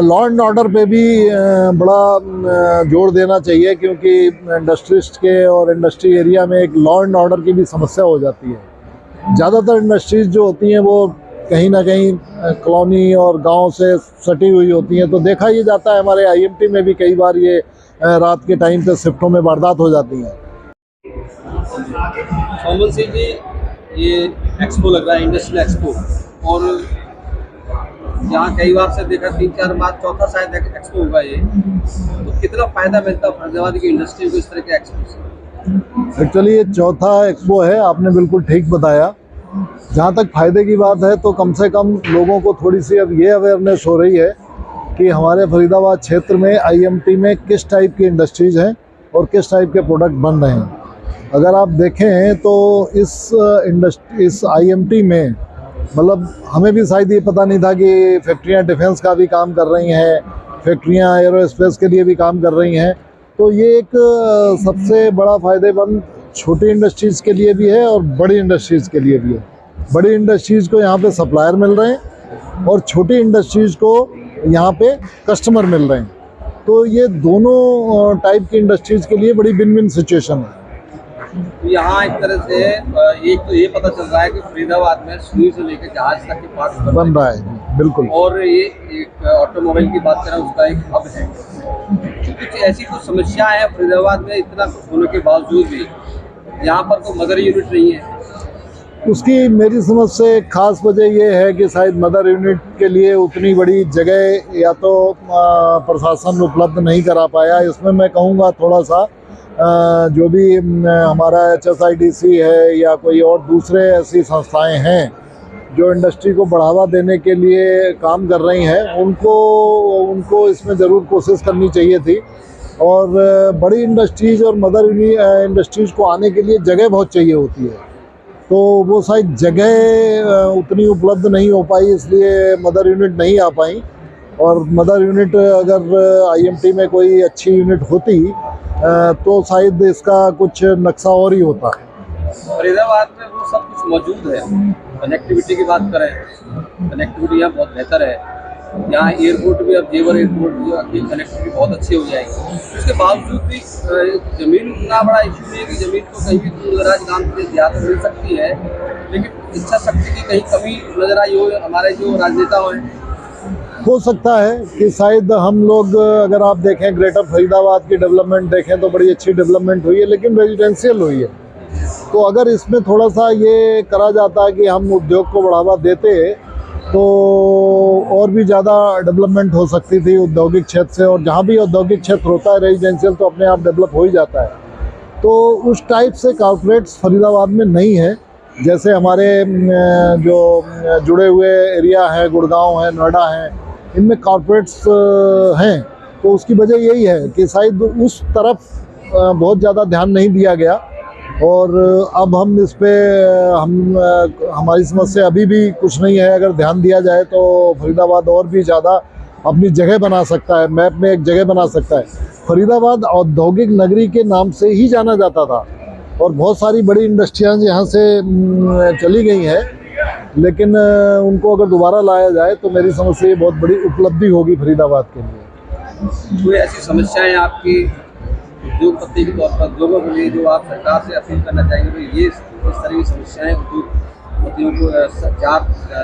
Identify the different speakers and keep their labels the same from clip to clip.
Speaker 1: Law and order पे भी बड़ा जोर देना चाहिए, क्योंकि इंडस्ट्रिस्ट के और इंडस्ट्री एरिया में एक लॉ एंड ऑर्डर की भी समस्या हो जाती है। ज़्यादातर इंडस्ट्रीज जो होती हैं वो कहीं ना कहीं कॉलोनी और गांव से सटी हुई होती हैं, तो देखा ये जाता है हमारे आईएमटी में भी कई बार ये रात के टाइम पे शिफ्टों में वारदात हो जाती हैं।
Speaker 2: सोमन सिंह जी, ये एक्सपो लग रहा है, इंडस्ट्रियल एक्सपो, और यहाँ कई बार से देखा 3-4 बार, चौथा शायद एक्सपो होगा ये, तो कितना फायदा मिलता है फरीदाबाद की इंडस्ट्री को इस तरह के एक्सपो से?
Speaker 1: एक्चुअली ये चौथा एक्सपो है, आपने बिल्कुल ठीक बताया। जहाँ तक फ़ायदे की बात है तो कम से कम लोगों को थोड़ी सी अब ये अवेयरनेस हो रही है कि हमारे फरीदाबाद क्षेत्र में आईएमटी में किस टाइप की इंडस्ट्रीज़ हैं और किस टाइप के प्रोडक्ट बन रहे हैं। अगर आप देखें तो इस आईएमटी में मतलब हमें भी शायद ये पता नहीं था कि फैक्ट्रियाँ डिफेंस का भी काम कर रही हैं, फैक्ट्रियाँ एरोस्पेस के लिए भी काम कर रही हैं। तो ये एक सबसे बड़ा फ़ायदेमंद छोटी इंडस्ट्रीज़ के लिए भी है और बड़ी इंडस्ट्रीज़ के लिए भी है। बड़ी इंडस्ट्रीज़ को यहाँ पे सप्लायर मिल रहे हैं और छोटी इंडस्ट्रीज़ को यहाँ पे कस्टमर मिल रहे हैं। तो ये दोनों टाइप की इंडस्ट्रीज़ के लिए बड़ी विन विन सिचुएशन है।
Speaker 2: यहाँ एक तरह से एक तो ये पता चल रहा है कि फरीदाबाद में सुई से लेकर जहाज तक के पार्ट्स
Speaker 1: बन रहा है, बिल्कुल।
Speaker 2: और ये एक ऑटोमोबाइल की बात करें, उसका एक हब है। तो कुछ ऐसी कुछ समस्याएं हैं फरीदाबाद में, इतना कुछ होने के बावजूद भी यहाँ पर कोई मदर यूनिट नहीं है।
Speaker 1: उसकी मेरी समझ से खास वजह ये है कि शायद मदर यूनिट के लिए उतनी बड़ी जगह या तो प्रशासन उपलब्ध नहीं करा पाया। इसमें मैं कहूँगा थोड़ा सा जो भी हमारा HSIDC है या कोई और दूसरे ऐसी संस्थाएं हैं जो इंडस्ट्री को बढ़ावा देने के लिए काम कर रही हैं, उनको इसमें ज़रूर कोशिश करनी चाहिए थी। और बड़ी इंडस्ट्रीज़ और मदर इंडस्ट्रीज़ को आने के लिए जगह बहुत चाहिए होती है, तो वो शायद जगह उतनी उपलब्ध नहीं हो पाई, इसलिए मदर यूनिट नहीं आ पाई। और मदर यूनिट अगर आईएमटी में कोई अच्छी यूनिट होती तो शायद इसका कुछ नक्शा और ही होता।
Speaker 2: फरीदाबाद में वो सब कुछ मौजूद है। कनेक्टिविटी की बात करें, कनेक्टिविटी यहाँ बहुत बेहतर है। यहाँ एयरपोर्ट भी, अब जेवर एयरपोर्ट की कनेक्टिविटी बहुत अच्छी हो जाएगी। उसके बावजूद भी ज़मीन उतना बड़ा इशू है कि ज़मीन को कहीं भी दूर दराज गाँव से ज़्यादा मिल सकती है, लेकिन इच्छा शक्ति की कहीं कमी नजर आई हो हमारे जो राजनेता हैं।
Speaker 1: हो सकता है कि शायद हम लोग, अगर आप देखें ग्रेटर फरीदाबाद की डेवलपमेंट देखें तो बड़ी अच्छी डेवलपमेंट हुई है, लेकिन रेजिडेंशियल हुई है। तो अगर इसमें थोड़ा सा ये करा जाता है कि हम उद्योग को बढ़ावा देते तो और भी ज़्यादा डेवलपमेंट हो सकती थी औद्योगिक क्षेत्र से। और जहाँ भी औद्योगिक क्षेत्र होता है रेजिडेंशियल तो अपने आप डेवलप हो ही जाता है। तो उस टाइप से कॉर्पोरेट्स फरीदाबाद में नहीं है। जैसे हमारे जो जुड़े हुए एरिया हैं, गुड़गांव है, नोएडा है, इनमें कॉर्पोरेट्स हैं। तो उसकी वजह यही है कि शायद उस तरफ बहुत ज़्यादा ध्यान नहीं दिया गया। और अब हम इस पे हमारी समझ से अभी भी कुछ नहीं है। अगर ध्यान दिया जाए तो फरीदाबाद और भी ज़्यादा अपनी जगह बना सकता है, मैप में एक जगह बना सकता है। फरीदाबाद औद्योगिक नगरी के नाम से ही जाना जाता था और बहुत सारी बड़ी इंडस्ट्रियाँ यहाँ से चली गई हैं, लेकिन उनको अगर दोबारा लाया जाए तो मेरी समझ से ये बहुत बड़ी उपलब्धि होगी फरीदाबाद के लिए।
Speaker 2: कोई ऐसी समस्याएं आपकी उद्योगपति के तौर पर उद्योगों के लिए जो आप सरकार से अपील करना चाहेंगे, तो ये इस तरह की समस्याएं उद्योगपतियों को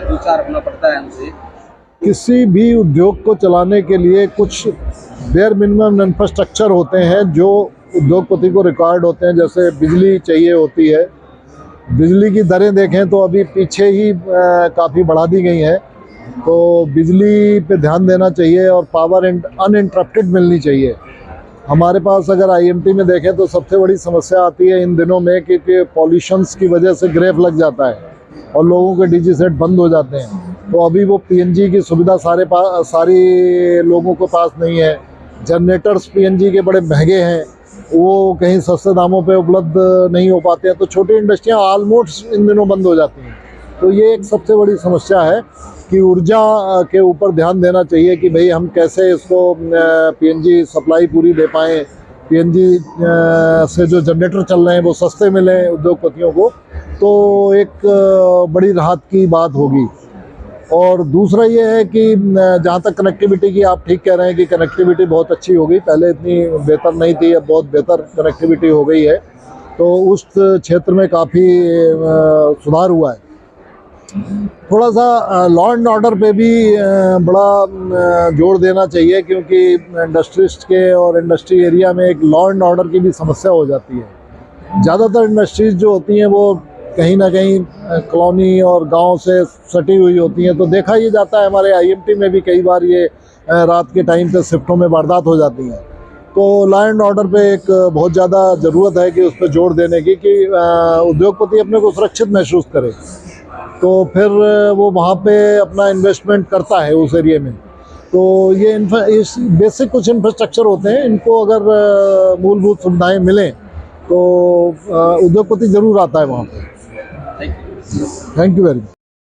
Speaker 2: दो चार होना पड़ता है उनसे?
Speaker 1: किसी भी उद्योग को चलाने के लिए कुछ बेयर मिनिमम इंफ्रास्ट्रक्चर होते हैं जो उद्योगपति को रिक्वायर्ड होते हैं। जैसे बिजली चाहिए होती है, बिजली की दरें देखें तो अभी पीछे ही काफ़ी बढ़ा दी गई हैं, तो बिजली पे ध्यान देना चाहिए और पावर अनइंटरप्टेड मिलनी चाहिए। हमारे पास अगर आईएमटी में देखें तो सबसे बड़ी समस्या आती है इन दिनों में कि पॉल्यूशंस की वजह से ग्रेफ लग जाता है और लोगों के डीजी सेट बंद हो जाते हैं। तो अभी वो पीएनजी की सुविधा सारी लोगों के पास नहीं है। जनरेटर्स पीएनजी के बड़े महंगे हैं, वो कहीं सस्ते दामों पे उपलब्ध नहीं हो पाते हैं। तो छोटी इंडस्ट्रियां ऑलमोस्ट इन दिनों बंद हो जाती हैं। तो ये एक सबसे बड़ी समस्या है कि ऊर्जा के ऊपर ध्यान देना चाहिए कि भाई हम कैसे इसको पीएनजी सप्लाई पूरी दे पाएँ, पीएनजी से जो जनरेटर चल रहे हैं वो सस्ते मिलें उद्योगपतियों को, तो एक बड़ी राहत की बात होगी। और दूसरा ये है कि जहाँ तक कनेक्टिविटी की, आप ठीक कह रहे हैं कि कनेक्टिविटी बहुत अच्छी हो गई, पहले इतनी बेहतर नहीं थी, अब बहुत बेहतर कनेक्टिविटी हो गई है। तो उस क्षेत्र में काफ़ी सुधार हुआ है। थोड़ा सा लॉ एंड ऑर्डर पे भी बड़ा जोर देना चाहिए, क्योंकि इंडस्ट्रिस्ट के और इंडस्ट्री एरिया में एक लॉ एंड ऑर्डर की भी समस्या हो जाती है। ज़्यादातर इंडस्ट्रीज जो होती हैं वो कहीं ना कहीं कॉलोनी और गांव से सटी हुई होती हैं, तो देखा ये जाता है, हमारे आईएमटी में भी कई बार ये रात के टाइम पे शिफ्टों में वारदात हो जाती हैं। तो लॉ एंड ऑर्डर पे एक बहुत ज़्यादा ज़रूरत है कि उस पर जोर देने की, कि उद्योगपति अपने को सुरक्षित महसूस करे, तो फिर वो वहाँ पे अपना इन्वेस्टमेंट करता है उस एरिया में। तो ये इस बेसिक कुछ इंफ्रास्ट्रक्चर होते हैं, इनको अगर मूलभूत सुविधाएं मिलें तो उद्योगपति ज़रूर आता है वहाँ पे।
Speaker 2: Thank you.
Speaker 1: Thank you very much.